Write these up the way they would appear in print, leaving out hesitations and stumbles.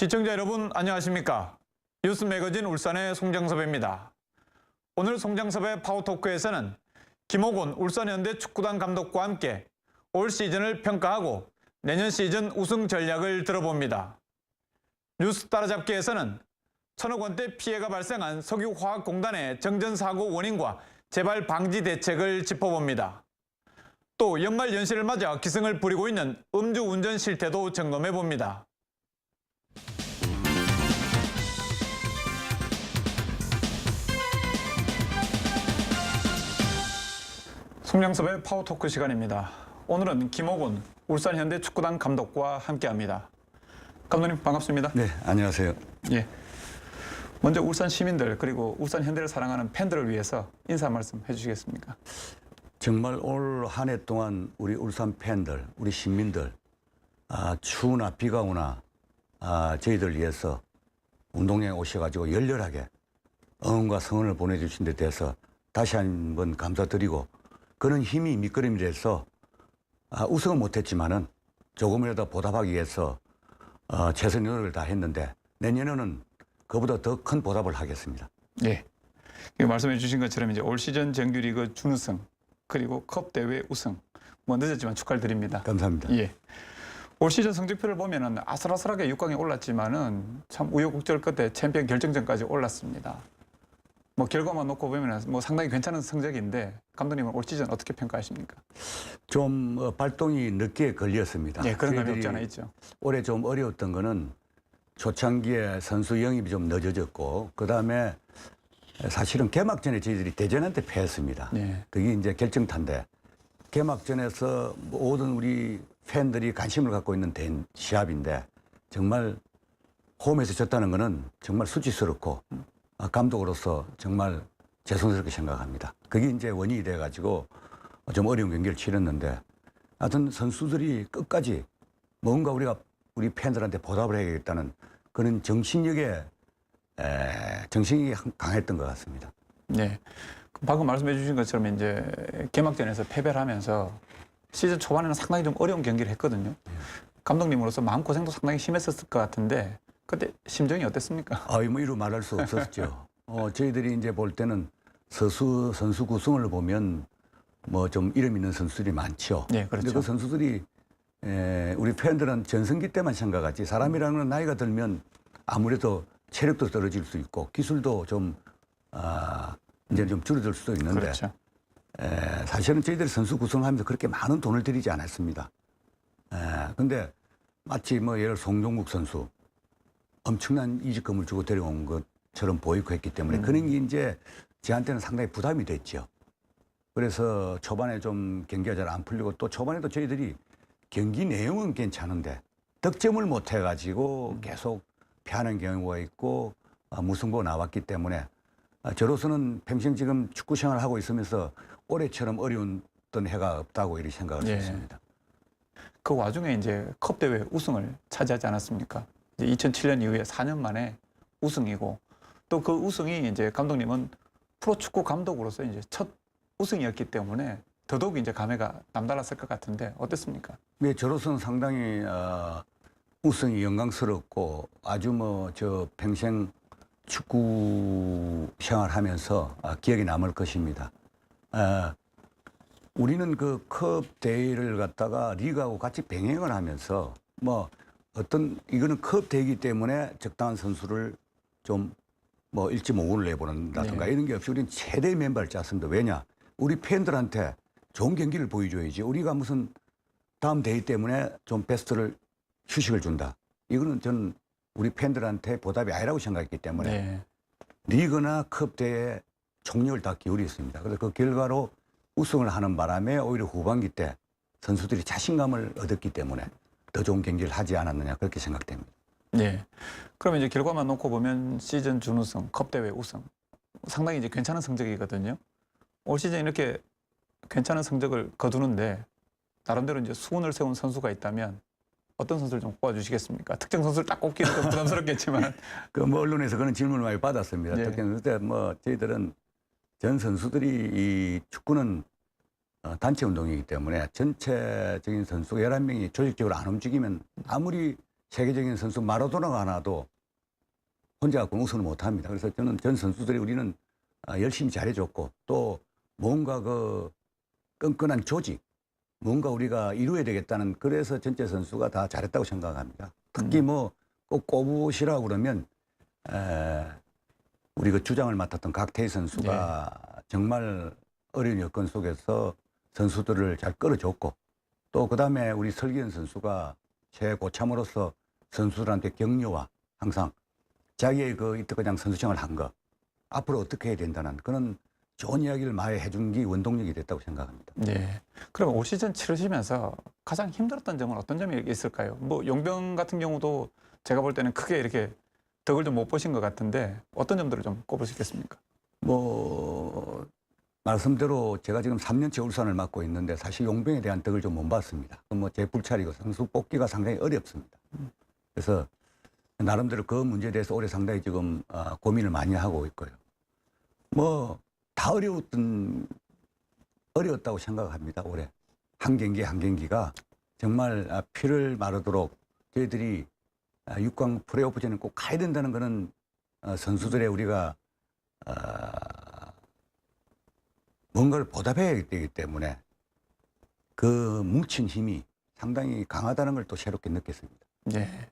시청자 여러분 안녕하십니까? 뉴스 매거진 울산의 송정섭입니다. 오늘 송정섭의 파워토크에서는 김옥훈 울산현대 축구단 감독과 함께 올 시즌을 평가하고 내년 시즌 우승 전략을 들어봅니다. 뉴스 따라잡기에서는 1,000억 원대 피해가 발생한 석유화학공단의 정전사고 원인과 재발 방지 대책을 짚어봅니다. 또 연말 연시를 맞아 기승을 부리고 있는 음주운전 실태도 점검해봅니다. 송정섭의 파워토크 시간입니다. 오늘은 김옥훈 울산현대 축구단 감독과 함께합니다. 감독님 반갑습니다. 네, 안녕하세요. 예. 먼저 울산 시민들 그리고 울산현대를 사랑하는 팬들을 위해서 인사 말씀 해주시겠습니까? 정말 올 한 해 동안 우리 울산 팬들, 우리 시민들 추우나 비가 오나 저희들 위해서 운동장에 오셔가지고 열렬하게 응원과 성원을 보내주신 데 대해서 다시 한번 감사드리고 그런 힘이 밑거름이 돼서 우승은 못했지만은 조금이라도 보답하기 위해서 최선의 노력을 다했는데 내년에는 그보다 더 큰 보답을 하겠습니다. 예. 말씀해 주신 것처럼 이제 올 시즌 정규리그 준우승 그리고 컵 대회 우승 뭐 늦었지만 축하를 드립니다. 감사합니다. 예. 올 시즌 성적표를 보면은 아슬아슬하게 6강에 올랐지만은 참 우여곡절 끝에 챔피언 결정전까지 올랐습니다. 뭐 결과만 놓고 보면 뭐 상당히 괜찮은 성적인데 감독님은 올 시즌 어떻게 평가하십니까? 좀 발동이 늦게 걸렸습니다. 예, 그런 감이 없지 않아 있죠. 올해 좀 어려웠던 거는 초창기에 선수 영입이 좀 늦어졌고 그다음에 사실은 개막전에 저희들이 대전한테 패했습니다. 예. 그게 이제 결정타인데 개막전에서 모든 우리 팬들이 관심을 갖고 있는 시합인데 정말 홈에서 졌다는 거는 정말 수치스럽고 감독으로서 정말 죄송스럽게 생각합니다. 그게 이제 원인이 돼가지고 좀 어려운 경기를 치렀는데 하여튼 선수들이 끝까지 뭔가 우리 팬들한테 보답을 해야겠다는 그런 정신이 강했던 것 같습니다. 네. 방금 말씀해 주신 것처럼 이제 개막전에서 패배를 하면서 시즌 초반에는 상당히 좀 어려운 경기를 했거든요. 감독님으로서 마음고생도 상당히 심했었을 것 같은데 그때 심정이 어땠습니까? 뭐 이루 말할 수 없었죠. 저희들이 이제 볼 때는 선수 구성을 보면 뭐 좀 이름 있는 선수들이 많죠. 네, 그렇죠. 근데 그 선수들이 우리 팬들은 전성기 때만 생각하지 사람이라는 건 나이가 들면 아무래도 체력도 떨어질 수 있고 기술도 좀 이제 좀 줄어들 수도 있는데 그렇죠. 사실은 저희들이 선수 구성하면서 그렇게 많은 돈을 들이지 않았습니다. 근데 마치 뭐 예를 들어 송종국 선수 엄청난 이직금을 주고 데려온 것처럼 보이고 했기 때문에 그런 게 이제 저한테는 상당히 부담이 됐죠. 그래서 초반에 좀 경기가 잘 안 풀리고 또 초반에도 저희들이 경기 내용은 괜찮은데 득점을 못 해가지고 계속 패하는 경우가 있고 무승부가 나왔기 때문에 저로서는 평생 지금 축구 생활을 하고 있으면서 올해처럼 어려운 해가 없다고 이렇게 생각을 했습니다. 그 와중에 이제 컵 대회 우승을 차지하지 않았습니까? 이제 2007년 이후에 4년 만에 우승이고 또 그 우승이 이제 감독님은 프로축구 감독으로서 이제 첫 우승이었기 때문에 더더욱 이제 감회가 남달랐을 것 같은데 어땠습니까? 네, 저로서는 상당히 우승이 영광스럽고 아주 저 평생 축구 생활하면서 기억에 남을 것입니다. 우리는 그 컵 대회를 갖다가 리그하고 같이 병행을 하면서 이거는 컵 대회이기 때문에 적당한 선수를 좀 일찍 모으를 내보낸다든가 이런 게 없이 우리는 최대 멤버를 짰습니다. 왜냐? 우리 팬들한테 좋은 경기를 보여줘야지. 우리가 무슨 다음 대회 때문에 좀 베스트를 휴식을 준다. 이거는 저는 우리 팬들한테 보답이 아니라고 생각했기 때문에 리그나 컵 대회에 총력을 다 기울였습니다. 그래서 그 결과로 우승을 하는 바람에 오히려 후반기 때 선수들이 자신감을 얻었기 때문에 더 좋은 경기를 하지 않았느냐 그렇게 생각됩니다. 네. 그러면 이제 결과만 놓고 보면 시즌 준우승, 컵 대회 우승 상당히 이제 괜찮은 성적이거든요. 올 시즌 이렇게 괜찮은 성적을 거두는데 나름대로 이제 수훈을 세운 선수가 있다면 어떤 선수를 좀 꼽아주시겠습니까? 특정 선수를 딱 꼽기는 좀 부담스럽겠지만. 언론에서 그런 질문을 많이 받았습니다. 특히 그때 저희들은 전 선수들이 이 축구는 단체 운동이기 때문에 전체적인 선수가 11명이 조직적으로 안 움직이면 아무리 세계적인 선수 마라도나가 하나도 혼자 갖고는 우승을 못합니다. 그래서 저는 전 선수들이 우리는 열심히 잘해줬고 또 뭔가 그 끈끈한 조직, 뭔가 우리가 이루어야 되겠다는 그래서 전체 선수가 다 잘했다고 생각합니다. 특히 뭐 꼭 꼽으시라고 그러면 우리 그 주장을 맡았던 각태희 선수가 정말 어려운 여건 속에서 선수들을 잘 끌어줬고 또 그다음에 우리 설기현 선수가 최고참으로서 선수들한테 격려와 항상 자기의 그 이때까지 선수 생활을 한 거 앞으로 어떻게 해야 된다는 그런 좋은 이야기를 많이 해준 게 원동력이 됐다고 생각합니다. 네. 그럼 올 시즌 치르시면서 가장 힘들었던 점은 어떤 점이 있을까요? 뭐 용병 같은 경우도 제가 볼 때는 크게 이렇게 덕을 좀 못 보신 것 같은데 어떤 점들을 좀 꼽으시겠습니까? 뭐 말씀대로 제가 지금 3년째 울산을 맡고 있는데 사실 용병에 대한 덕을 좀 못 봤습니다. 뭐 재불찰이고 선수 뽑기가 상당히 어렵습니다. 그래서 나름대로 그 문제에 대해서 올해 상당히 지금 고민을 많이 하고 있고요. 뭐 다 어려웠다고 생각합니다. 올해 한 경기 한 경기가 정말 피를 마르도록 저희들이 6강 플레이오프전에 꼭 가야 된다는 그런 선수들의 우리가 뭔가를 보답해야 되기 때문에 그 뭉친 힘이 상당히 강하다는 걸 또 새롭게 느꼈습니다. 네.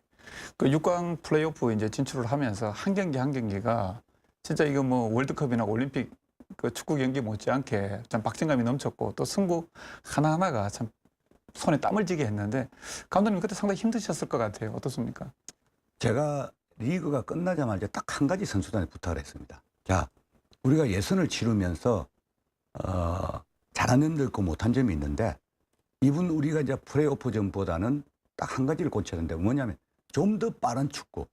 그 6강 플레이오프 이제 진출을 하면서 한 경기 한 경기가 진짜 이거 뭐 월드컵이나 올림픽 그 축구 경기 못지않게 참 박진감이 넘쳤고 또 승부 하나하나가 참 손에 땀을 쥐게 했는데 감독님 그때 상당히 힘드셨을 것 같아요. 어떻습니까? 제가 리그가 끝나자마자 딱 한 가지 선수단에 부탁을 했습니다. 자, 우리가 예선을 치르면서 잘한 점도 있고 못한 점이 있는데 이분 우리가 이제 플레이오프전보다는 딱 한 가지를 고쳐야 되는데 뭐냐면 좀 더 빠른 축구,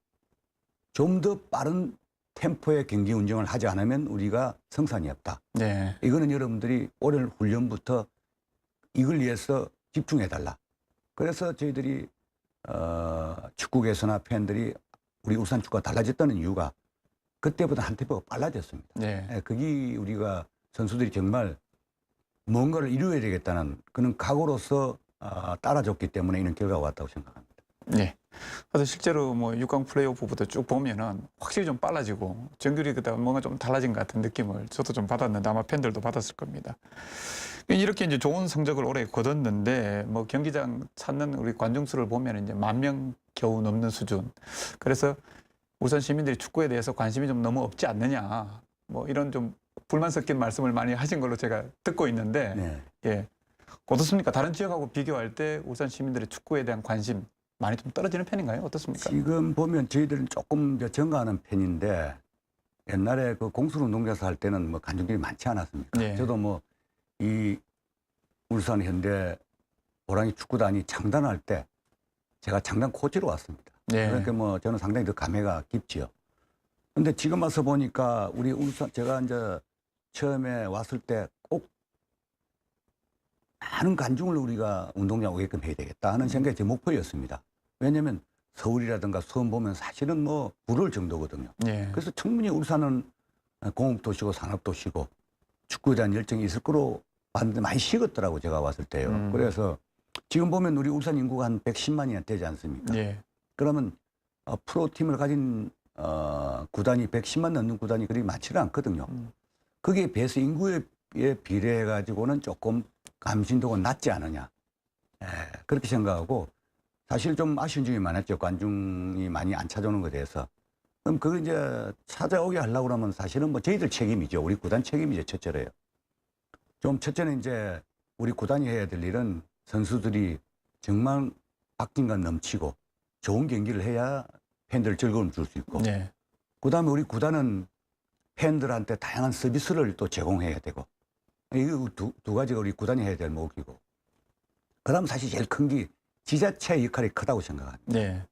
좀 더 빠른 템포의 경기 운영을 하지 않으면 우리가 성산이 없다. 네. 이거는 여러분들이 올해 훈련부터 이걸 위해서 집중해달라. 그래서 저희들이 축구계에서나 팬들이 우리 울산 축구가 달라졌다는 이유가 그때보다 한 템포가 빨라졌습니다. 네. 그게 우리가 선수들이 정말 뭔가를 이루어야 되겠다는 그런 각오로서 따라줬기 때문에 이런 결과가 왔다고 생각합니다. 네. 그래서 실제로 뭐 6강 플레이오프부터 쭉 보면은 확실히 좀 빨라지고 정규리그가 뭔가 좀 달라진 것 같은 느낌을 저도 좀 받았는데 아마 팬들도 받았을 겁니다. 이렇게 이제 좋은 성적을 올해 거뒀는데 뭐 경기장 찾는 우리 관중 수를 보면 이제 10,000명 겨우 넘는 수준. 그래서 울산 시민들이 축구에 대해서 관심이 좀 너무 없지 않느냐. 뭐 이런 좀 불만 섞인 말씀을 많이 하신 걸로 제가 듣고 있는데 네. 예. 어떻습니까? 다른 지역하고 비교할 때 울산 시민들의 축구에 대한 관심 많이 좀 떨어지는 편인가요? 어떻습니까? 지금 보면 저희들은 조금 증가하는 편인데 옛날에 그 공술운동장에서 할 때는 뭐 관중들이 많지 않았습니까? 네. 저도 뭐 이 울산 현대 호랑이 축구단이 창단할 때 제가 창단 코치로 왔습니다. 네. 그러니까 뭐 저는 상당히 더 감회가 깊지요. 근데 지금 와서 보니까 우리 울산 제가 이제 처음에 왔을 때 꼭 많은 관중을 우리가 운동장 오게끔 해야 되겠다 하는 생각이 제 목표였습니다. 왜냐하면 서울이라든가 수원 보면 사실은 뭐 부러울 정도거든요. 네. 그래서 충분히 울산은 공업도시고 산업도시고 축구에 대한 열정이 있을 거로 봤는데 많이 식었더라고 제가 왔을 때요. 그래서 지금 보면 우리 울산 인구가 한 110만이 되지 않습니까? 네. 그러면 프로팀을 가진 구단이 110만 넘는 구단이 그리 많지는 않거든요. 거기에 비해서 인구에 비례해 가지고는 조금 감신도가 낮지 않느냐. 그렇게 생각하고 사실 좀 아쉬운 점이 많았죠. 관중이 많이 안 찾아오는 것에 대해서. 그럼 그걸 이제 찾아오게 하려고 그러면 사실은 뭐 저희들 책임이죠. 우리 구단 책임이죠. 첫째로요. 좀 첫째는 이제 우리 구단이 해야 될 일은 선수들이 정말 박진감 넘치고 좋은 경기를 해야 팬들 즐거움을 줄 수 있고. 네. 그다음에 우리 구단은 팬들한테 다양한 서비스를 또 제공해야 되고. 이거 두 가지가 우리 구단이 해야 될 목이고. 그다음 사실 제일 큰 게 지자체의 역할이 크다고 생각합니다. 네.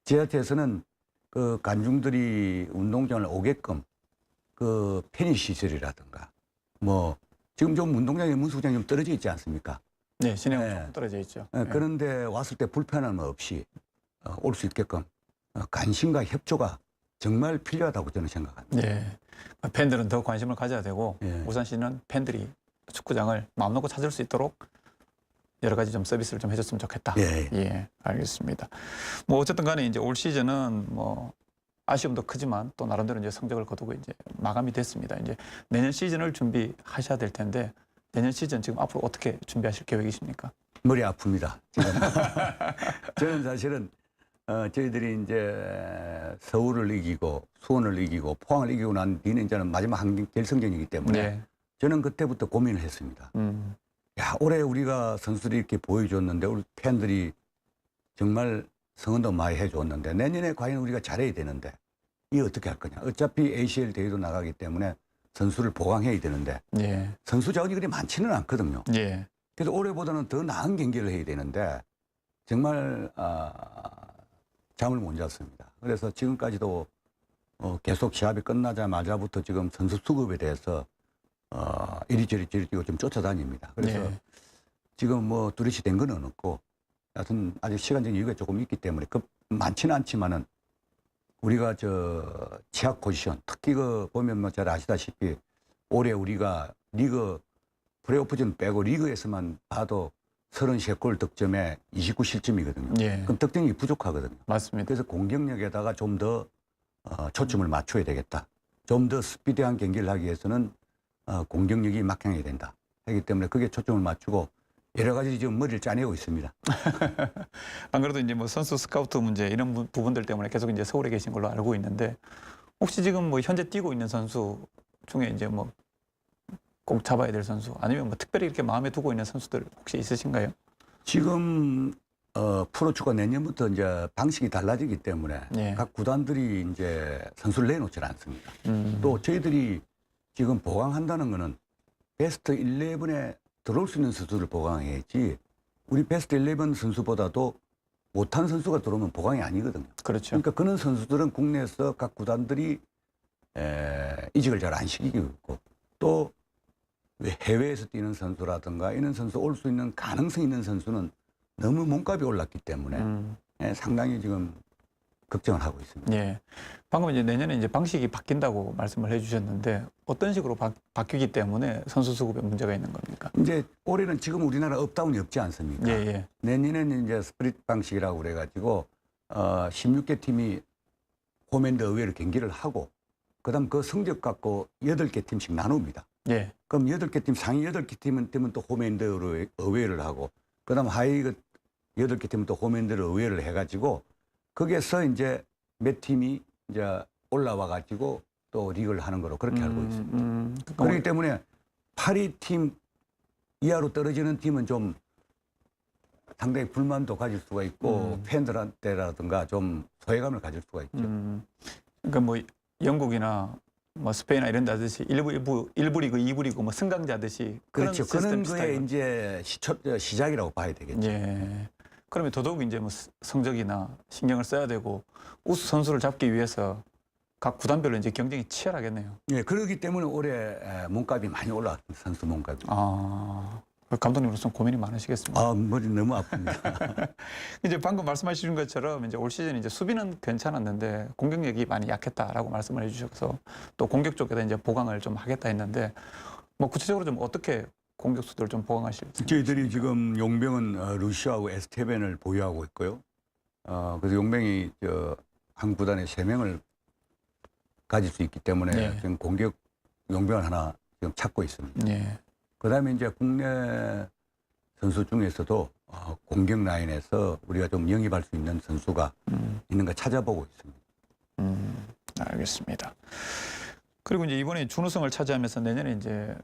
지자체에서는 그 관중들이 운동장을 오게끔 그 편의 시설이라든가 뭐 지금 좀 운동장에 문수장이 좀 떨어져 있지 않습니까? 네. 시내가 네. 조금 떨어져 있죠. 그런데 왔을 때 불편함 없이 올 수 있게끔 관심과 협조가 정말 필요하다고 저는 생각합니다. 네. 팬들은 더 관심을 가져야 되고 예. 울산시는 팬들이 축구장을 마음 놓고 찾을 수 있도록 여러 가지 좀 서비스를 좀 해줬으면 좋겠다. 예. 예, 알겠습니다. 뭐 어쨌든 간에 이제 올 시즌은 뭐 아쉬움도 크지만 또 나름대로 이제 성적을 거두고 이제 마감이 됐습니다. 이제 내년 시즌을 준비하셔야 될 텐데 내년 시즌 지금 앞으로 어떻게 준비하실 계획이십니까? 머리 아픕니다. 지금. 저는 사실은 저희들이 이제 서울을 이기고 수원을 이기고 포항을 이기고 난 뒤는 이제는 마지막 한 결승전이기 때문에 네. 저는 그때부터 고민을 했습니다. 야, 올해 우리가 선수들이 이렇게 보여줬는데 우리 팬들이 정말 성원도 많이 해줬는데 내년에 과연 우리가 잘해야 되는데 이게 어떻게 할 거냐. 어차피 ACL 대회도 나가기 때문에 선수를 보강해야 되는데 예. 선수 자원이 그리 많지는 않거든요. 예. 그래서 올해보다는 더 나은 경기를 해야 되는데 정말 잠을 못 잤습니다. 그래서 지금까지도 계속 시합이 끝나자마자부터 지금 선수 수급에 대해서 이리저리 뛰고 좀 쫓아다닙니다. 그래서 네. 지금 뭐 두릿이 된 건 없고 하여튼 아직 시간적인 여유가 조금 있기 때문에 많지는 않지만은 우리가 저 취약 포지션 특히 그 보면 뭐 잘 아시다시피 올해 우리가 리그 플레이오프전 빼고 리그에서만 봐도 33골 득점에 29실점이거든요. 예. 그럼 득점이 부족하거든요. 맞습니다. 그래서 공격력에다가 좀 더 초점을 맞춰야 되겠다. 좀 더 스피디한 경기를 하기 위해서는 공격력이 막강해야 된다. 하기 때문에 그게 초점을 맞추고 여러 가지 지금 머리를 짜내고 있습니다. 안 그래도 이제 뭐 선수 스카우트 문제 이런 부분들 때문에 계속 이제 서울에 계신 걸로 알고 있는데 혹시 지금 뭐 현재 뛰고 있는 선수 중에 이제 뭐 꼭 잡아야 될 선수 아니면 뭐 특별히 이렇게 마음에 두고 있는 선수들 혹시 있으신가요? 지금 프로축구가 내년부터 이제 방식이 달라지기 때문에 예. 각 구단들이 이제 선수를 내놓질 않습니다. 또 저희들이 지금 보강한다는 거는 베스트 11에 들어올 수 있는 선수를 보강해야지 우리 베스트 11 선수보다도 못한 선수가 들어오면 보강이 아니거든요. 그렇죠. 그러니까 그런 선수들은 국내에서 각 구단들이 이직을 잘 안 시키고 있고 또 해외에서 뛰는 선수라든가 이런 선수 올 수 있는 가능성 있는 선수는 너무 몸값이 올랐기 때문에 상당히 지금 걱정을 하고 있습니다. 예. 방금 이제 내년에 이제 방식이 바뀐다고 말씀을 해주셨는데 어떤 식으로 바뀌기 때문에 선수 수급에 문제가 있는 겁니까? 이제 올해는 지금 우리나라 업다운이 없지 않습니까? 예, 예. 내년에는 이제 스프릿 방식이라고 그래가지고 16개 팀이 홈앤드 어웨이로 경기를 하고 그다음 그 성적 갖고 8개 팀씩 나눕니다. 예. 그럼 8개 팀 상위 8개 팀은 또 홈앤드 어웨이를 하고 그다음 하위 8개 팀은 또 홈앤드 어웨이를 해가지고 거기에서 이제 몇 팀이 이제 올라와 가지고 또 리그를 하는 거로 그렇게 알고 있습니다. 그렇기 때문에 8위 팀 이하로 떨어지는 팀은 좀 상당히 불만도 가질 수가 있고 팬들한테라든가 좀 소외감을 가질 수가 있죠. 그러니까 뭐 영국이나 뭐 스페인이나 이런 데 하듯이 1부 리그, 2부 리그 뭐 승강자듯이 그렇죠. 그런 거에 비슷하게. 이제 시작이라고 봐야 되겠죠. 예. 그러면 더더욱 이제 뭐 성적이나 신경을 써야 되고 우수 선수를 잡기 위해서 각 구단별로 이제 경쟁이 치열하겠네요. 예, 그렇기 때문에 올해 몸값이 많이 올라왔습니다. 선수 몸값이. 감독님으로서는 고민이 많으시겠습니다. 머리 너무 아픕니다. 이제 방금 말씀하신 것처럼 이제 올 시즌 이제 수비는 괜찮았는데 공격력이 많이 약했다라고 말씀을 해주셔서 또 공격 쪽에다 이제 보강을 좀 하겠다 했는데 뭐 구체적으로 좀 어떻게 공격수들을 좀 보강하실지. 저희들이 지금 용병은 루시아하고 에스테벤을 보유하고 있고요. 그래서 용병이 한 구단에 3명을 가질 수 있기 때문에 네. 지금 공격 용병을 하나 지금 찾고 있습니다. 네. 그다음에 이제 국내 선수 중에서도 공격 라인에서 우리가 좀 영입할 수 있는 선수가 있는가 찾아보고 있습니다. 알겠습니다. 그리고 이제 이번에 준우승을 차지하면서 내년에 이제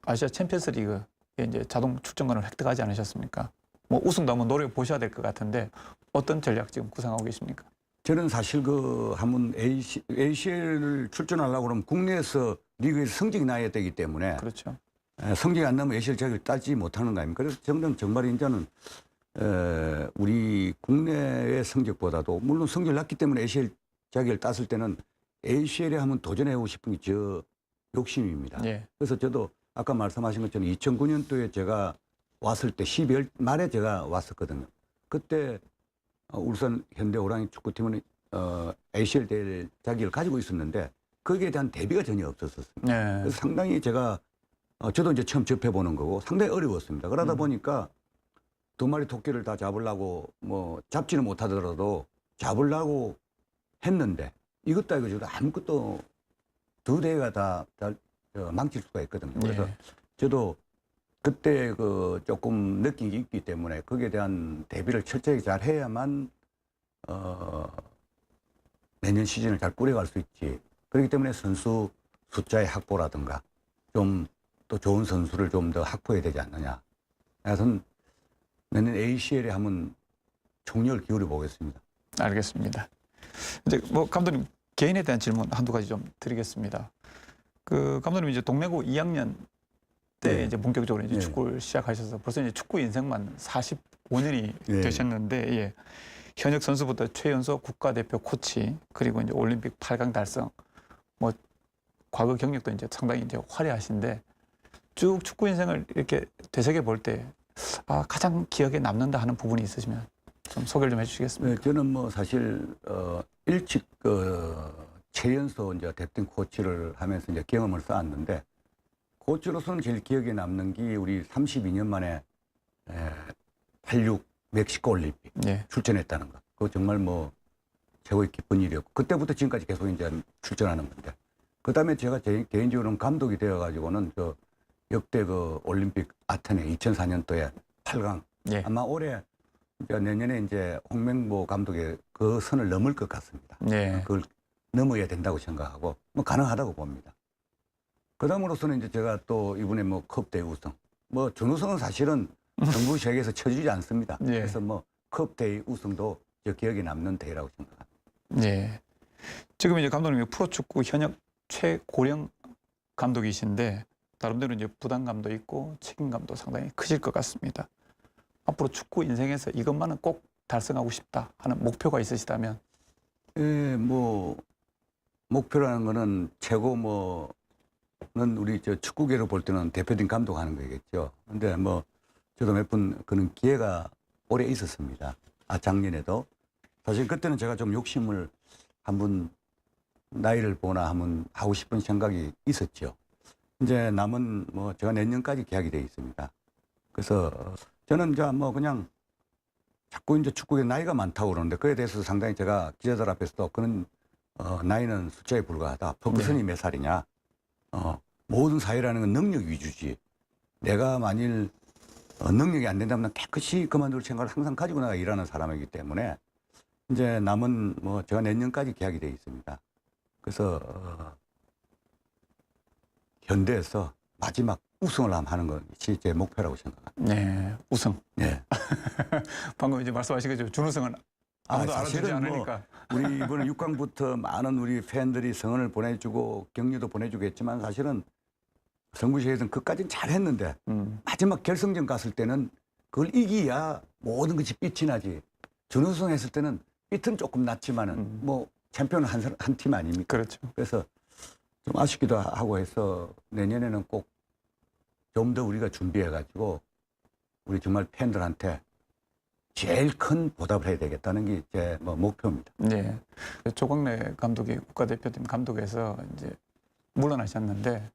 아시아 챔피언스 리그에 이제 자동 출전권을 획득하지 않으셨습니까? 뭐 우승도 한번 노려 보셔야 될 것 같은데 어떤 전략 지금 구상하고 계십니까? 저는 사실 한번 ACL을 출전하려고 그러면 국내에서 리그에서 성적이 나야 되기 때문에 그렇죠. 성적이 안 나면 ACL 자격을 따지 못하는 거 아닙니까? 그래서 정말 이제는 우리 국내의 성적보다도 물론 성적이 낮기 때문에 ACL 자격을 땄을 때는 ACL에 한번 도전해보고 싶은 게 저 욕심입니다. 예. 그래서 저도 아까 말씀하신 것처럼 2009년도에 제가 왔을 때 12월 말에 제가 왔었거든요. 그때 울산 현대 호랑이 축구팀은 ACL 대회 자격을 가지고 있었는데 거기에 대한 대비가 전혀 없었습니다. 네. 그래서 상당히 제가 저도 이제 처음 접해보는 거고 상당히 어려웠습니다. 그러다 보니까 두 마리 토끼를 다 잡으려고 뭐 잡지는 못하더라도 잡으려고 했는데 이것도 아니고 저도 아무것도 두 대가 다 망칠 수가 있거든요. 그래서 예. 저도 그때 그 조금 느낀 게 있기 때문에 거기에 대한 대비를 철저히 잘 해야만 내년 시즌을 잘 꾸려갈 수 있지. 그렇기 때문에 선수 숫자의 확보라든가 좀 또 좋은 선수를 좀 더 확보해야 되지 않느냐. 하여튼 내년 ACL에 한번 총력을 기울여 보겠습니다. 알겠습니다. 이제 뭐 감독님 개인에 대한 질문 한두 가지 좀 드리겠습니다. 그 감독님 이제 동래고 2학년 때 네. 이제 본격적으로 이제 네. 축구를 시작하셔서 벌써 이제 축구 인생만 45년이 네. 되셨는데 예. 현역 선수부터 최연소 국가대표 코치 그리고 이제 올림픽 8강 달성 뭐 과거 경력도 이제 상당히 이제 화려하신데 쭉 축구 인생을 이렇게 되새겨 볼 때 가장 기억에 남는다 하는 부분이 있으시면 좀 소개를 좀 해주시겠습니까? 네, 저는 뭐 사실 일찍 최연소 이제 대표팀 코치를 하면서 이제 경험을 쌓았는데 코치로서는 제일 기억에 남는 게 우리 32년 만에 86 멕시코 올림픽 예. 출전했다는 거. 그거 정말 뭐 최고의 기쁜 일이었고 그때부터 지금까지 계속 이제 출전하는 건데 그다음에 제가 개인적으로는 감독이 되어가지고는 저 역대 그 올림픽 아테네 2004년도에 8강 예. 아마 올해 이제 내년에 이제 홍명보 감독의 그 선을 넘을 것 같습니다. 예. 그걸 넘어야 된다고 생각하고 뭐 가능하다고 봅니다. 그다음으로서는 이제 제가 또 이번에 뭐 컵대회 우승, 뭐 준우승은 사실은 정부 세계에서 쳐주지 않습니다. 예. 그래서 뭐 컵대회 우승도 저 기억에 남는 대회라고 생각합니다. 예. 지금 이제 감독님이 프로축구 현역 최고령 감독이신데 나름대로 이제 부담감도 있고 책임감도 상당히 크실 것 같습니다. 앞으로 축구 인생에서 이것만은 꼭 달성하고 싶다 하는 목표가 있으시다면? 예, 뭐 목표라는 거는 최고 뭐는 우리 저 축구계로 볼 때는 대표팀 감독하는 거겠죠. 근데 뭐 저도 몇 번 그런 기회가 오래 있었습니다. 작년에도 사실 그때는 제가 좀 욕심을 한번 나이를 보나 한번 하고 싶은 생각이 있었죠. 이제 남은 뭐 제가 내년까지 계약이 돼 있습니다. 그래서 저는 이제 뭐 그냥 자꾸 이제 축구에 나이가 많다고 그러는데 그에 대해서 상당히 제가 기자들 앞에서도 그런 나이는 숫자에 불과하다. 퍼그슨이 몇 살이냐. 모든 사회라는 건 능력 위주지. 내가 만일 능력이 안 된다면 깨끗이 그만둘 생각을 항상 가지고 나가 일하는 사람이기 때문에 이제 남은 뭐 제가 내년까지 계약이 돼 있습니다. 그래서 현대에서 마지막 우승을 하는 것이 제 목표라고 생각합니다. 네, 우승. 네. 방금 이제 말씀하신 거죠. 준우승은 아무도 알아주지 사실은 않으니까. 뭐 우리 이번에 6강부터 많은 우리 팬들이 성원을 보내주고 격려도 보내주고 했지만 사실은 성구시에서는 그까지는 잘했는데 마지막 결승전 갔을 때는 그걸 이기야 모든 것이 빛이 나지. 준우승 했을 때는 빛은 조금 났지만은 뭐 챔피언은 한 팀 아닙니까? 그렇죠. 그래서 좀 아쉽기도 하고 해서 내년에는 꼭 좀 더 우리가 준비해가지고 우리 정말 팬들한테 제일 큰 보답을 해야 되겠다는 게 제 뭐 목표입니다. 네. 조광래 감독이 국가대표팀 감독에서 이제 물러나셨는데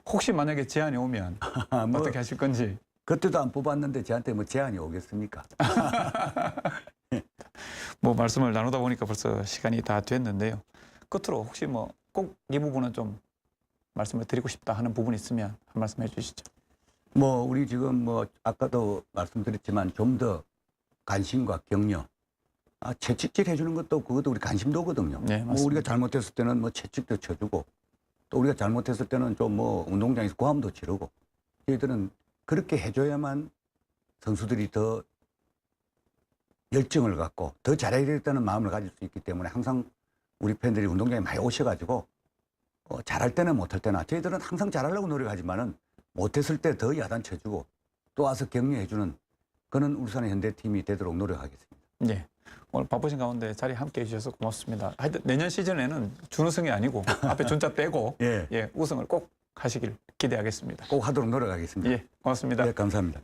혹시 만약에 제안이 오면 뭐 어떻게 하실 건지. 그때도 안 뽑았는데 저한테 뭐 제안이 오겠습니까? 뭐 말씀을 나누다 보니까 벌써 시간이 다 됐는데요. 끝으로 혹시 뭐 꼭 이 부분은 좀 말씀을 드리고 싶다 하는 부분이 있으면 한 말씀 해주시죠. 뭐 우리 지금 뭐 아까도 말씀드렸지만 좀 더 관심과 격려, 채찍질 해주는 것도 그것도 우리 관심도거든요. 네, 뭐 맞습니다. 우리가 잘못했을 때는 뭐 채찍도 쳐주고 또 우리가 잘못했을 때는 좀 뭐 운동장에서 고함도 지르고 저희들은 그렇게 해줘야만 선수들이 더 열정을 갖고 더 잘해야 되겠다는 마음을 가질 수 있기 때문에 항상 우리 팬들이 운동장에 많이 오셔가지고 잘할 때나 못할 때나 저희들은 항상 잘하려고 노력하지만은 못했을 때 더 야단쳐주고 또 와서 격려해주는 그런 울산 현대팀이 되도록 노력하겠습니다. 네. 오늘 바쁘신 가운데 자리 함께 해주셔서 고맙습니다. 하여튼 내년 시즌에는 준우승이 아니고 앞에 준자 빼고 예. 우승을 꼭 하시길 기대하겠습니다. 꼭 하도록 노력하겠습니다. 예, 고맙습니다. 예, 감사합니다.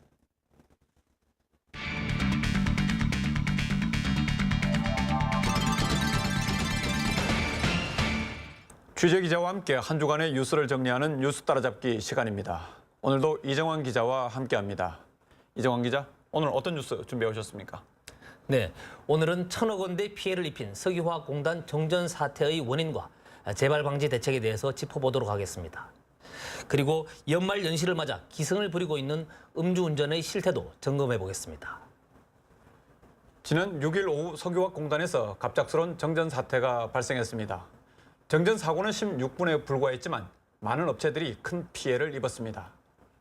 취재기자와 함께 한 주간의 뉴스를 정리하는 뉴스 따라잡기 시간입니다. 오늘도 이정환 기자와 함께합니다. 이정환 기자. 오늘 어떤 뉴스 준비해 오셨습니까? 네, 오늘은 1,000억 원대 피해를 입힌 석유화학공단 정전 사태의 원인과 재발 방지 대책에 대해서 짚어보도록 하겠습니다. 그리고 연말 연시를 맞아 기승을 부리고 있는 음주운전의 실태도 점검해 보겠습니다. 지난 6일 오후 석유화학공단에서 갑작스러운 정전 사태가 발생했습니다. 정전 사고는 16분에 불과했지만 많은 업체들이 큰 피해를 입었습니다.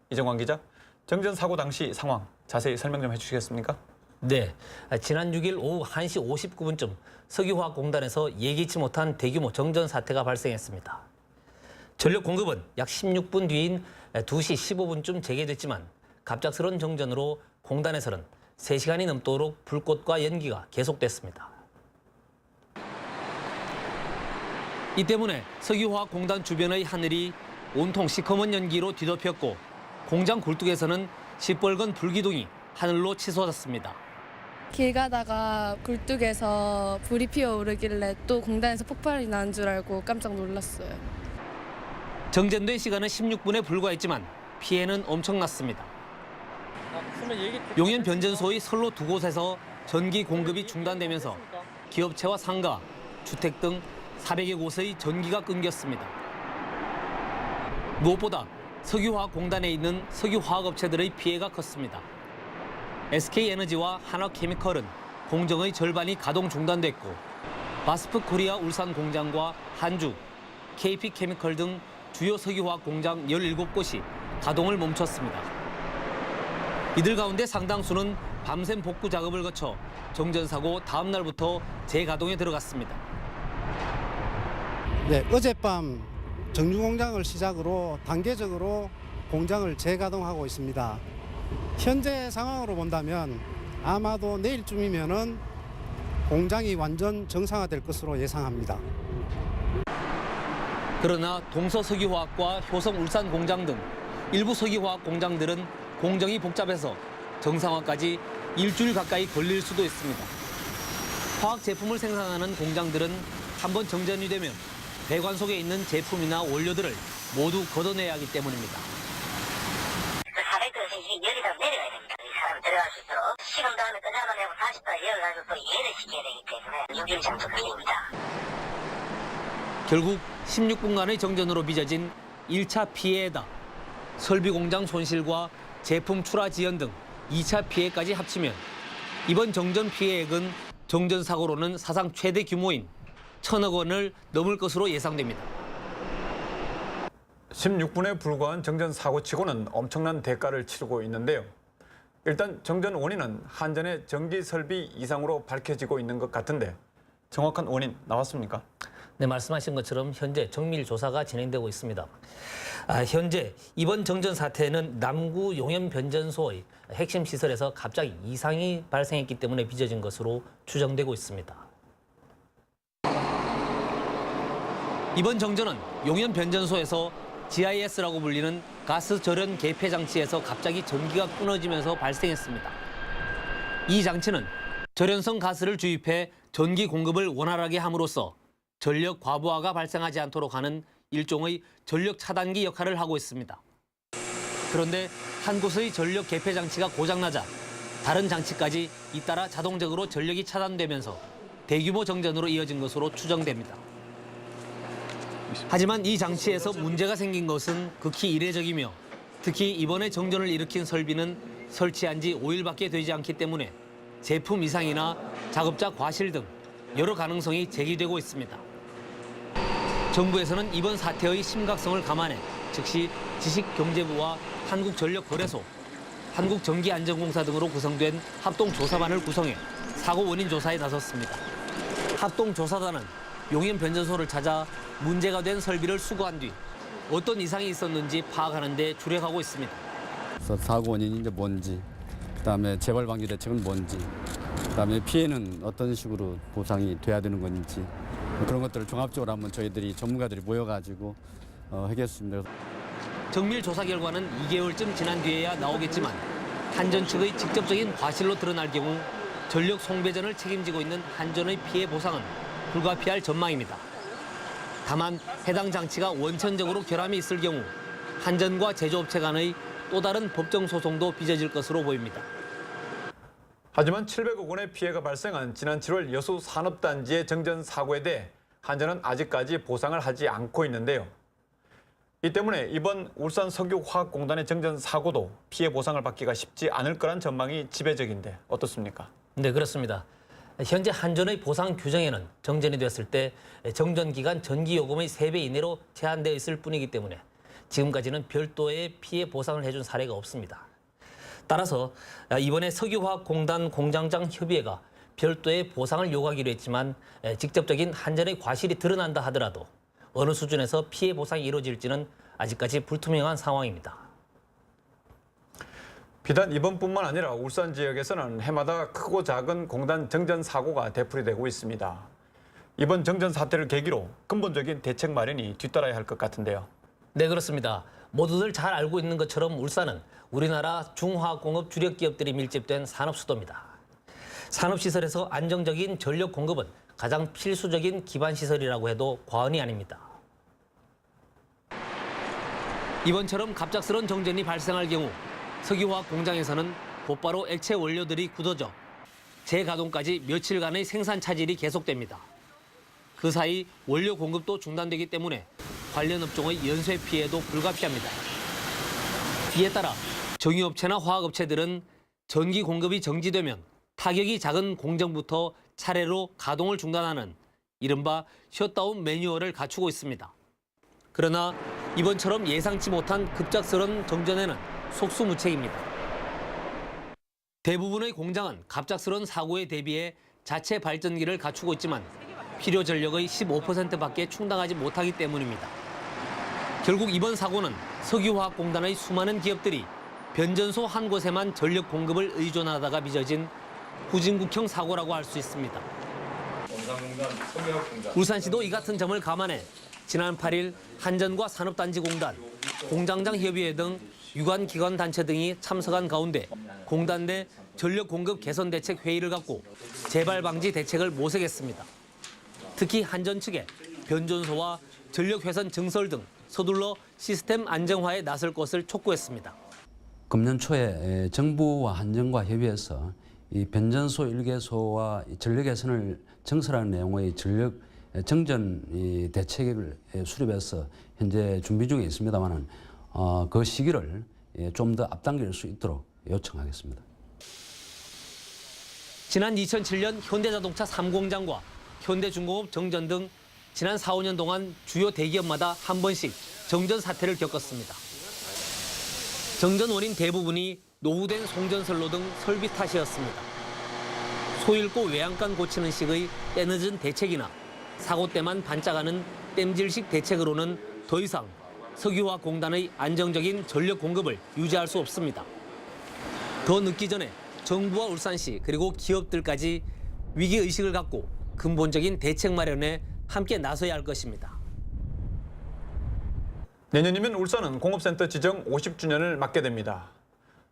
이정환 기자, 정전 사고 당시 상황 자세히 설명 좀 해주시겠습니까? 네, 지난 6일 오후 1시 59분쯤 석유화학공단에서 예기치 못한 대규모 정전 사태가 발생했습니다. 전력 공급은 약 16분 뒤인 2시 15분쯤 재개됐지만 갑작스러운 정전으로 공단에서는 3시간이 넘도록 불꽃과 연기가 계속됐습니다. 이 때문에 석유화학공단 주변의 하늘이 온통 시커먼 연기로 뒤덮였고 공장 굴뚝에서는 시뻘건 불기둥이 하늘로 치솟았습니다. 길 가다가 굴뚝에서 불이 피어오르길래 또 공단에서 폭발이 난 줄 알고 깜짝 놀랐어요. 정전된 시간은 16분에 불과했지만 피해는 엄청났습니다. 용현 변전소의 선로 2곳에서 전기 공급이 중단되면서 기업체와 상가, 주택 등 400여 곳의 전기가 끊겼습니다. 무엇보다 석유화학공단에 있는 석유화학업체들의 피해가 컸습니다. SK에너지와 한화케미컬은 공정의 절반이 가동 중단됐고 바스프 코리아 울산 공장과 한주, KP케미컬 등 주요 석유화학 공장 17곳이 가동을 멈췄습니다. 이들 가운데 상당수는 밤샘 복구 작업을 거쳐 정전사고 다음 날부터 재가동에 들어갔습니다. 네, 어젯밤 정유 공장을 시작으로 단계적으로 공장을 재가동하고 있습니다. 현재 상황으로 본다면 아마도 내일쯤이면은 공장이 완전 정상화될 것으로 예상합니다. 그러나 동서석유화학과 효성울산 공장 등 일부 석유화학 공장들은 공정이 복잡해서 정상화까지 일주일 가까이 걸릴 수도 있습니다. 화학 제품을 생산하는 공장들은 한번 정전이 되면 배관 속에 있는 제품이나 원료들을 모두 걷어내야 하기 때문입니다. 400도에서 이게 열이 더 내려야 됩니다. 이 사람 들어갈 수 있도록 식은 다음에 끄잡아내고 40도 열어가지고 또 이해를 시켜야 되기 때문에 6일 정도 걸립니다. 결국 16분간의 정전으로 빚어진 1차 피해에다 설비 공장 손실과 제품 출하 지연 등 2차 피해까지 합치면 이번 정전 피해액은 정전 사고로는 사상 최대 규모인 1,000억 원을 넘을 것으로 예상됩니다. 16분에 불과한 정전 사고치고는 엄청난 대가를 치르고 있는데요. 일단 정전 원인은 한전의 전기 설비 이상으로 밝혀지고 있는 것 같은데 정확한 원인 나왔습니까? 네, 말씀하신 것처럼 현재 정밀 조사가 진행되고 있습니다. 현재 이번 정전 사태는 남구 용현 변전소의 핵심 시설에서 갑자기 이상이 발생했기 때문에 빚어진 것으로 추정되고 있습니다. 이번 정전은 용현 변전소에서 GIS라고 불리는 가스 절연 개폐 장치에서 갑자기 전기가 끊어지면서 발생했습니다. 이 장치는 절연성 가스를 주입해 전기 공급을 원활하게 함으로써 전력 과부하가 발생하지 않도록 하는 일종의 전력 차단기 역할을 하고 있습니다. 그런데 한 곳의 전력 개폐 장치가 고장나자 다른 장치까지 잇따라 자동적으로 전력이 차단되면서 대규모 정전으로 이어진 것으로 추정됩니다. 하지만 이 장치에서 문제가 생긴 것은 극히 이례적이며 특히 이번에 정전을 일으킨 설비는 설치한 지 5일밖에 되지 않기 때문에 제품 이상이나 작업자 과실 등 여러 가능성이 제기되고 있습니다. 정부에서는 이번 사태의 심각성을 감안해 즉시 지식경제부와 한국전력거래소, 한국전기안전공사 등으로 구성된 합동조사반을 구성해 사고 원인 조사에 나섰습니다. 합동조사단은 용현 변전소를 찾아 문제가 된 설비를 수거한 뒤 어떤 이상이 있었는지 파악하는 데 주력하고 있습니다. 그래서 사고 원인이 이제 뭔지, 그다음에 재발 방지 대책은 뭔지, 그다음에 피해는 어떤 식으로 보상이 돼야 되는 건지 그런 것들을 종합적으로 한번 저희들이 전문가들이 모여가지고 하겠습니다. 정밀 조사 결과는 2개월쯤 지난 뒤에야 나오겠지만 한전 측의 직접적인 과실로 드러날 경우 전력 송배전을 책임지고 있는 한전의 피해 보상은 불가피할 전망입니다. 다만 해당 장치가 원천적으로 결함이 있을 경우 한전과 제조업체 간의 또 다른 법정 소송도 빚어질 것으로 보입니다. 하지만 700억 원의 피해가 발생한 지난 7월 여수 산업단지의 정전 사고에 대해 한전은 아직까지 보상을 하지 않고 있는데요. 이 때문에 이번 울산 석유화학공단의 정전 사고도 피해 보상을 받기가 쉽지 않을 거란 전망이 지배적인데 어떻습니까? 네, 그렇습니다. 현재 한전의 보상 규정에는 정전이 됐을 때 정전 기간 전기 요금의 3배 이내로 제한되어 있을 뿐이기 때문에 지금까지는 별도의 피해 보상을 해준 사례가 없습니다. 따라서 이번에 석유화학공단 공장장 협의회가 별도의 보상을 요구하기로 했지만 직접적인 한전의 과실이 드러난다 하더라도 어느 수준에서 피해 보상이 이루어질지는 아직까지 불투명한 상황입니다. 비단 이번뿐만 아니라 울산 지역에서는 해마다 크고 작은 공단 정전 사고가 되풀이되고 있습니다. 이번 정전 사태를 계기로 근본적인 대책 마련이 뒤따라야 할 것 같은데요. 네, 그렇습니다. 모두들 잘 알고 있는 것처럼 울산은 우리나라 중화공업 주력 기업들이 밀집된 산업 수도입니다. 산업시설에서 안정적인 전력 공급은 가장 필수적인 기반 시설이라고 해도 과언이 아닙니다. 이번처럼 갑작스러운 정전이 발생할 경우 석유화학 공장에서는 곧바로 액체 원료들이 굳어져 재가동까지 며칠간의 생산 차질이 계속됩니다. 그 사이 원료 공급도 중단되기 때문에 관련 업종의 연쇄 피해도 불가피합니다. 이에 따라 정유업체나 화학업체들은 전기 공급이 정지되면 타격이 작은 공정부터 차례로 가동을 중단하는 이른바 셧다운 매뉴얼을 갖추고 있습니다. 그러나 이번처럼 예상치 못한 급작스러운 정전에는 속수무책입니다. 대부분의 공장은 갑작스러운 사고에 대비해 자체 발전기를 갖추고 있지만 필요 전력의 15%밖에 충당하지 못하기 때문입니다. 결국 이번 사고는 석유화학공단의 수많은 기업들이 변전소 한 곳에만 전력 공급을 의존하다가 빚어진 후진국형 사고라고 할 수 있습니다. 울산시도 이 같은 점을 감안해 지난 8일 한전과 산업단지공단, 공장장협의회 등 유관기관 단체 등이 참석한 가운데 공단 내 전력 공급 개선 대책 회의를 갖고 재발 방지 대책을 모색했습니다. 특히 한전 측에 변전소와 전력 회선 증설 등 서둘러 시스템 안정화에 나설 것을 촉구했습니다. 금년 초에 정부와 한전과 협의해서 이 변전소 1개소와 전력 개선을 증설하는 내용의 전력 정전 대책을 수립해서 현재 준비 중에 있습니다만은 그 시기를 좀 더 앞당길 수 있도록 요청하겠습니다. 지난 2007년 현대자동차 3공장과 현대중공업 정전 등 지난 4, 5년 동안 주요 대기업마다 한 번씩 정전 사태를 겪었습니다. 정전 원인 대부분이 노후된 송전선로 등 설비 탓이었습니다. 소잃고 외양간 고치는 식의 때늦은 대책이나 사고 때만 반짝하는 땜질식 대책으로는 더 이상 석유화공단의 안정적인 전력 공급을 유지할 수 없습니다. 더 늦기 전에 정부와 울산시 그리고 기업들까지 위기의식을 갖고 근본적인 대책 마련에 함께 나서야 할 것입니다. 내년이면 울산은 공업센터 지정 50주년을 맞게 됩니다.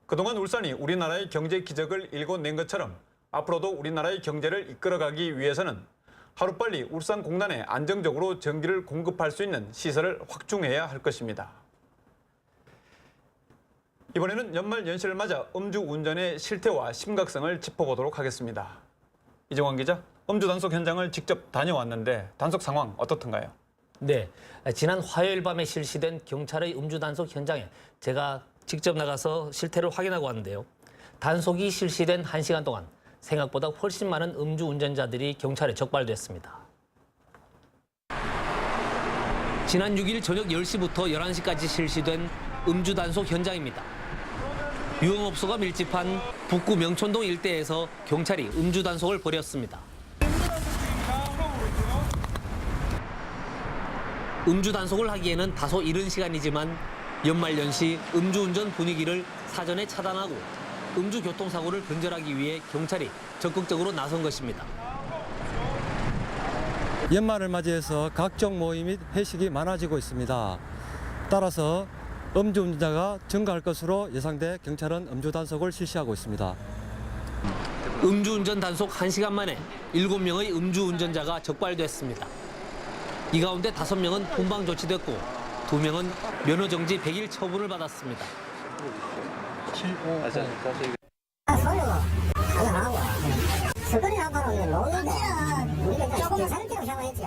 그동안 울산이 우리나라의 경제 기적을 일궈낸 것처럼 앞으로도 우리나라의 경제를 이끌어가기 위해서는 하루빨리 울산공단에 안정적으로 전기를 공급할 수 있는 시설을 확충해야 할 것입니다. 이번에는 연말 연시를 맞아 음주운전의 실태와 심각성을 짚어보도록 하겠습니다. 이정환 기자, 음주 단속 현장을 직접 다녀왔는데 단속 상황 어떻던가요? 네, 지난 화요일 밤에 실시된 경찰의 음주 단속 현장에 제가 직접 나가서 실태를 확인하고 왔는데요. 단속이 실시된 1시간 동안 생각보다 훨씬 많은 음주 운전자들이 경찰에 적발됐습니다. 지난 6일 저녁 10시부터 11시까지 실시된 음주 단속 현장입니다. 유흥업소가 밀집한 북구 명촌동 일대에서 경찰이 음주 단속을 벌였습니다. 음주 단속을 하기에는 다소 이른 시간이지만 연말연시 음주운전 분위기를 사전에 차단하고 음주 교통사고를 근절하기 위해 경찰이 적극적으로 나선 것입니다. 연말을 맞이해서 각종 모임 및 회식이 많아지고 있습니다. 따라서 음주운전자가 증가할 것으로 예상돼 경찰은 음주 단속을 실시하고 있습니다. 음주운전 단속 1시간 만에 7명의 음주운전자가 적발됐습니다. 이 가운데 5명은 훈방 조치됐고 2명은 면허정지 100일 처분을 받았습니다. 손으로 가능하고 서거리 나가는 노는데 우리가 조금만 살게로 생각했지.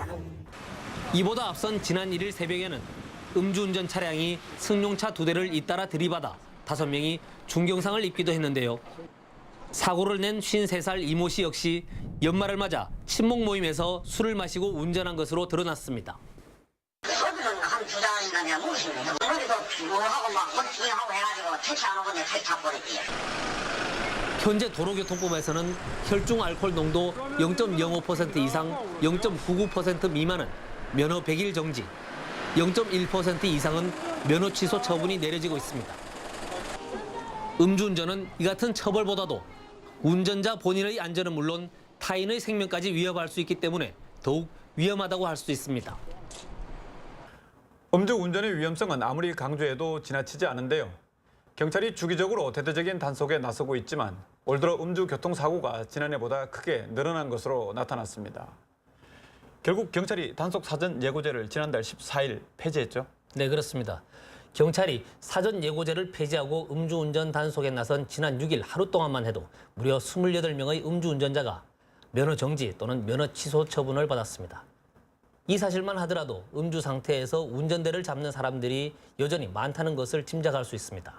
이보다 앞선 지난 1일 새벽에는 음주운전 차량이 승용차 2대를 잇따라 들이받아 5명이 중경상을 입기도 했는데요. 사고를 낸 53살 이모 씨 역시 연말을 맞아 친목 모임에서 술을 마시고 운전한 것으로 드러났습니다. 소주는 한 2잔이나 내가 먹었습니다. 머리도 피곤하고 막 허리하고 해가지고 택시 안 오고 내가 택시 타버렸지. 현재 도로교통법에서는 혈중 알코올 농도 0.05% 이상 0.99% 미만은 면허 100일 정지, 0.1% 이상은 면허 취소 처분이 내려지고 있습니다. 음주운전은 이 같은 처벌보다도 운전자 본인의 안전은 물론 타인의 생명까지 위협할 수 있기 때문에 더욱 위험하다고 할 수 있습니다. 음주운전의 위험성은 아무리 강조해도 지나치지 않은데요. 경찰이 주기적으로 대대적인 단속에 나서고 있지만 올 들어 음주교통사고가 지난해보다 크게 늘어난 것으로 나타났습니다. 결국 경찰이 단속 사전 예고제를 지난달 14일 폐지했죠? 네, 그렇습니다. 경찰이 사전 예고제를 폐지하고 음주운전 단속에 나선 지난 6일 하루 동안만 해도 무려 28명의 음주운전자가 면허 정지 또는 면허 취소 처분을 받았습니다. 이 사실만 하더라도 음주 상태에서 운전대를 잡는 사람들이 여전히 많다는 것을 짐작할 수 있습니다.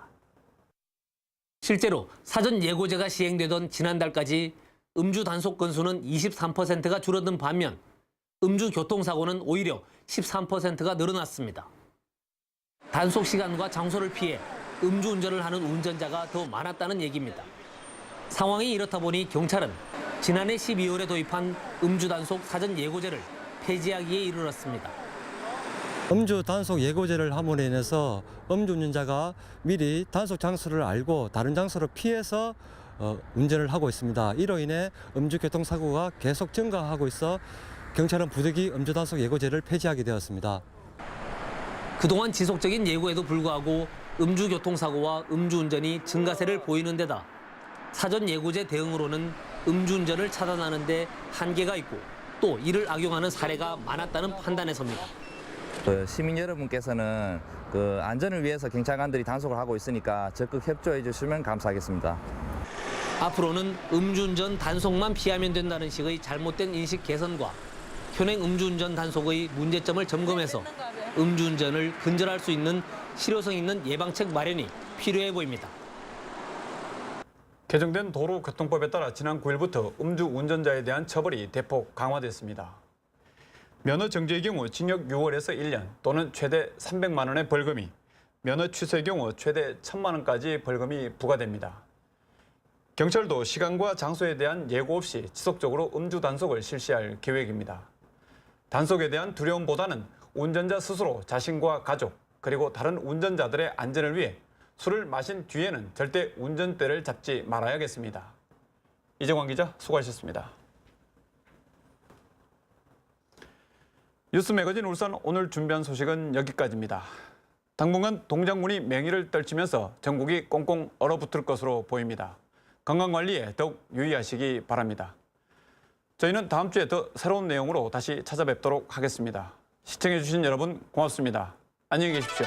실제로 사전 예고제가 시행되던 지난달까지 음주 단속 건수는 23%가 줄어든 반면 음주 교통사고는 오히려 13%가 늘어났습니다. 단속 시간과 장소를 피해 음주운전을 하는 운전자가 더 많았다는 얘기입니다. 상황이 이렇다 보니 경찰은 지난해 12월에 도입한 음주 단속 사전 예고제를 폐지하기에 이르렀습니다. 음주 단속 예고제를 함으로 인해서 음주운전자가 미리 단속 장소를 알고 다른 장소를 피해서 운전을 하고 있습니다. 이로 인해 음주교통사고가 계속 증가하고 있어 경찰은 부득이 음주 단속 예고제를 폐지하게 되었습니다. 그동안 지속적인 예고에도 불구하고 음주교통사고와 음주운전이 증가세를 보이는 데다 사전 예고제 대응으로는 음주운전을 차단하는 데 한계가 있고 또 이를 악용하는 사례가 많았다는 판단에 섭니다. 시민 여러분께서는 안전을 위해서 경찰관들이 단속을 하고 있으니까 적극 협조해 주시면 감사하겠습니다. 앞으로는 음주운전 단속만 피하면 된다는 식의 잘못된 인식 개선과 현행 음주운전 단속의 문제점을 점검해서 음주운전을 근절할 수 있는 실효성 있는 예방책 마련이 필요해 보입니다. 개정된 도로교통법에 따라 지난 9일부터 음주운전자에 대한 처벌이 대폭 강화됐습니다. 면허 정지의 경우 징역 6월에서 1년 또는 최대 300만 원의 벌금이, 면허 취소의 경우 최대 1,000만 원까지 벌금이 부과됩니다. 경찰도 시간과 장소에 대한 예고 없이 지속적으로 음주 단속을 실시할 계획입니다. 단속에 대한 두려움보다는 운전자 스스로 자신과 가족 그리고 다른 운전자들의 안전을 위해 술을 마신 뒤에는 절대 운전대를 잡지 말아야겠습니다. 이정환 기자 수고하셨습니다. 뉴스 매거진 울산 오늘 준비한 소식은 여기까지입니다. 당분간 동장군이 맹위를 떨치면서 전국이 꽁꽁 얼어붙을 것으로 보입니다. 건강관리에 더욱 유의하시기 바랍니다. 저희는 다음 주에 더 새로운 내용으로 다시 찾아뵙도록 하겠습니다. 시청해주신 여러분 고맙습니다. 안녕히 계십시오.